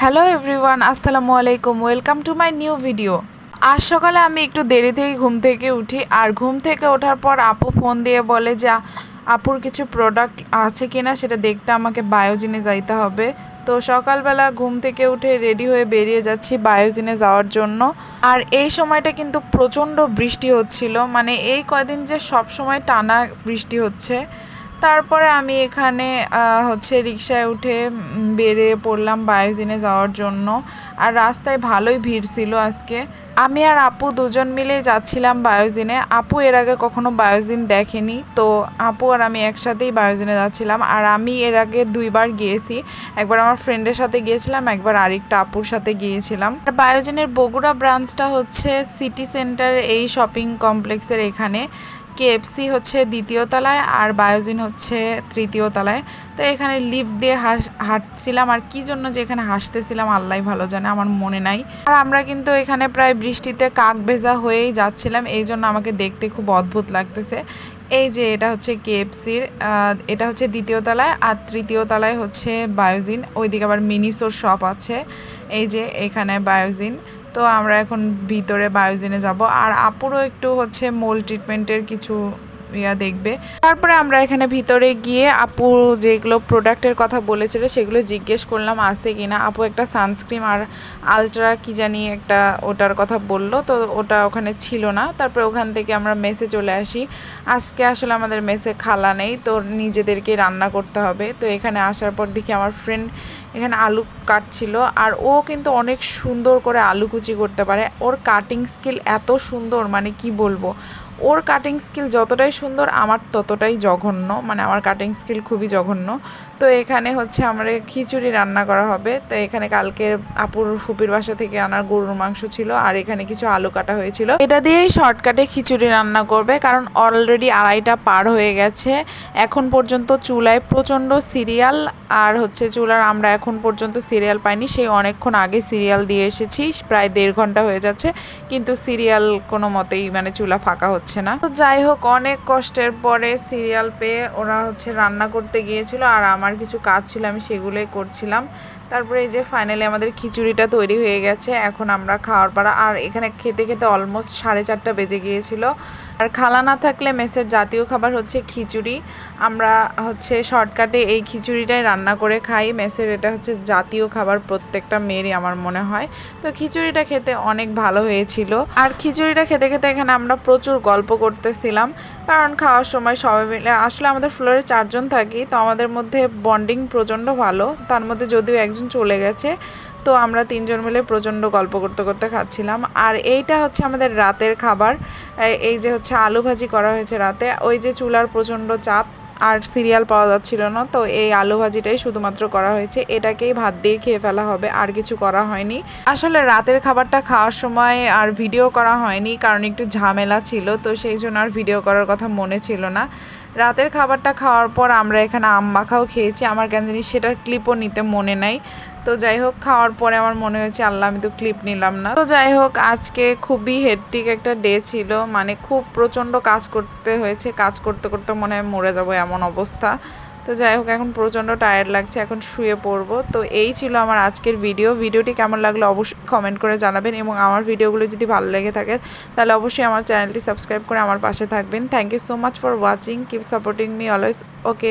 Hello everyone, আসসালামু আলাইকুম। Welcome to my new video. আজ সকালে আমি একটু দেরিতেই ঘুম থেকে উঠি, আর ঘুম থেকে ওঠার পর আপু ফোন দিয়ে বলে যে আপুর কিছু প্রোডাক্ট আছে কিনা সেটা দেখতে আমাকে বায়োজিনে যাইতে হবে। তো সকালবেলা ঘুম থেকে উঠে রেডি হয়ে বেরিয়ে যাচ্ছি বায়োজিনে যাওয়ার জন্য। আর এই সময়টা কিন্তু প্রচণ্ড বৃষ্টি হচ্ছিল, মানে এই কয়দিন যে সব সময় টানা বৃষ্টি হচ্ছে। তারপরে আমি এখানে রিকশায় উঠে বেরিয়ে পড়লাম বায়োজিনে যাওয়ার জন্য। আর রাস্তায় ভালোই ভিড় ছিল আজকে। আমি আর আপু দুজন মিলে যাচ্ছিলাম বায়োজিনে। আপু এর আগে কখনো বায়োজিন দেখেনি, তো আপু আর আমি একসাথেই বায়োজিনে যাচ্ছিলাম। আর আমি এর আগে 2বার গিয়েছি, একবার আমার ফ্রেন্ডের সাথে গিয়েছিলাম, একবার আরেকটা আপুর সাথে গিয়েছিলাম। আর বায়োজিনের বগুড়া ব্রাঞ্চটা হচ্ছে সিটি সেন্টার এই শপিং কমপ্লেক্সের এখানে। কেএফসি হচ্ছে 2য় তলায় আর বায়োজিন হচ্ছে 3য় তলায়। তো এখানে লিফট দিয়ে হাঁটছিলাম, আর কি জন্য যে এখানে হাসতেছিলাম আল্লাহ ভালো জানে, আমার মনে নাই। আর আমরা কিন্তু এখানে প্রায় বৃষ্টিতে কাক ভেজা হয়েই যাচ্ছিলাম, এই জন্য আমাকে দেখতে খুব অদ্ভুত লাগতেছে। এই যে এটা হচ্ছে কেএফসির, এটা হচ্ছে 2য় তলায়, আর 3য় তলায় হচ্ছে বায়োজিন। ওইদিকে আবার মিনিসোর শপ আছে। এই যে এখানে বায়োজিন। তো আমরা এখন ভিতরে বায়োজিনে যাব, আর আপুরও একটু হচ্ছে মোল ট্রিটমেন্টের কিছু দেখবে। তারপরে আমরা এখানে ভিতরে গিয়ে আপু যেগুলো প্রোডাক্টের কথা বলেছিল সেগুলো জিজ্ঞেস করলাম আছে কিনা। আপু একটা সানস্ক্রিন আর আলট্রা কি জানি একটা ওটার কথা বলল, তো ওটা ওখানে ছিল না। তারপরে ওখান থেকে আমরা মেসে চলে আসি। আজকে আসলে আমাদের মেসে খালা নেই, তো নিজেদেরকে রান্না করতে হবে। তো এখানে আসার পর দেখি আমার ফ্রেন্ড এখানে আলু কাটছিল, আর ও কিন্তু অনেক সুন্দর করে আলু কুচি করতে পারে। ওর কাটিং স্কিল এত সুন্দর, মানে কি বলবো। ওর কাটিং স্কিল যতটাই সুন্দর আমার ততটাই জঘন্য, মানে আমার কাটিং স্কিল খুবই জঘন্য। তো এখানে হচ্ছে আমার খিচুড়ি রান্না করা হবে। তো এখানে কালকে আপুর ফুপির বাসা থেকে আনার গরুর মাংস ছিল, আর এখানে কিছু আলু কাটা হয়েছিল। এটা দিয়েই শর্টকাটে খিচুড়ি রান্না করবে, কারণ অলরেডি 2:30টা পার হয়ে গেছে। এখন পর্যন্ত চুলায় প্রচণ্ড সিরিয়াল, আর হচ্ছে চুলার আমরা এখন পর্যন্ত সিরিয়াল পাইনি। সেই অনেকক্ষণ আগে সিরিয়াল দিয়ে এসেছি, প্রায় 1.5 ঘন্টা হয়ে যাচ্ছে, কিন্তু সিরিয়াল কোনো মতেই মানে চুলা ফাঁকা হচ্ছে না। তো যাই হোক, অনেক কষ্টের পরে সিরিয়াল পেয়ে ওরা হচ্ছে রান্না করতে গিয়েছিল, আর আমার কিছু কাজ ছিল আমি সেগুলোই করছিলাম। তারপরে এই যে ফাইনালি আমাদের খিচুড়িটা তৈরি হয়ে গেছে, এখন আমরা খাওয়ার পাড়া। আর এখানে খেতে খেতে অলমোস্ট 4:30 বেজে গিয়েছিল। আর খালা না থাকলে মেসের জাতীয় খাবার হচ্ছে খিচুড়ি। আমরা হচ্ছে শর্টকাটে এই খিচুড়িটাই রান্না করে খাই। মেসের এটা হচ্ছে জাতীয় খাবার প্রত্যেকটা মেয়েরই আমার মনে হয়। তো খিচুড়িটা খেতে অনেক ভালো হয়েছিল। আর খিচুড়িটা খেতে খেতে এখানে আমরা প্রচুর গল্প করতেছিলাম, কারণ খাওয়ার সময় সবাই মিলে আসলে আমাদের ফ্লোরে 4 জন থাকি, তো আমাদের মধ্যে বন্ডিং প্রচণ্ড ভালো। তার মধ্যে যদিও একজন চলে গেছে, তো আমরা 3 জন মিলে প্রচণ্ড গল্প করতে করতে খাচ্ছিলাম। আর এইটা হচ্ছে আমাদের রাতের খাবার। এই যে হচ্ছে আলু ভাজি করা হয়েছে রাতে। ওই যে চুলার প্রচণ্ড চাপ, আর সিরিয়াল পাওয়া যাচ্ছিল না, তো এই আলু ভাজিটাই শুধুমাত্র করা হয়েছে। এটাকেই ভাত দিয়ে খেয়ে ফেলা হবে, আর কিছু করা হয়নি। আসলে রাতের খাবারটা খাওয়ার সময় আর ভিডিও করা হয়নি, কারণ একটু ঝামেলা ছিল, তো সেই জন্য আর ভিডিও করার কথা মনে ছিল না। রাতের খাবারটা খাওয়ার পর আমরা এখানে আম মাখাও খেয়েছি। আমার কেন জানি সেটার ক্লিপও নিতে মনে নাই। তো যাই হোক, খাওয়ার পরে আমার মনে হয়েছে আল্লাহ আমি তো ক্লিপ নিলাম না। তো যাই হোক, আজকে খুবই হেক্টিক একটা ডে ছিল, মানে খুব প্রচণ্ড কাজ করতে হয়েছে। কাজ করতে করতে মনে হয় মরে যাবো এমন অবস্থা। তো যাই হোক, এখন প্রচণ্ড টায়ার্ড লাগছে, এখন শুয়ে পড়বো। তো এই ছিল আমার আজকের ভিডিওটি কেমন লাগলো অবশ্যই কমেন্ট করে জানাবেন, এবং আমার ভিডিওগুলো যদি ভালো লেগে থাকে তাহলে অবশ্যই আমার চ্যানেলটি সাবস্ক্রাইব করে আমার পাশে থাকবেন। Thank you so much for watching, keep supporting me always. Okay.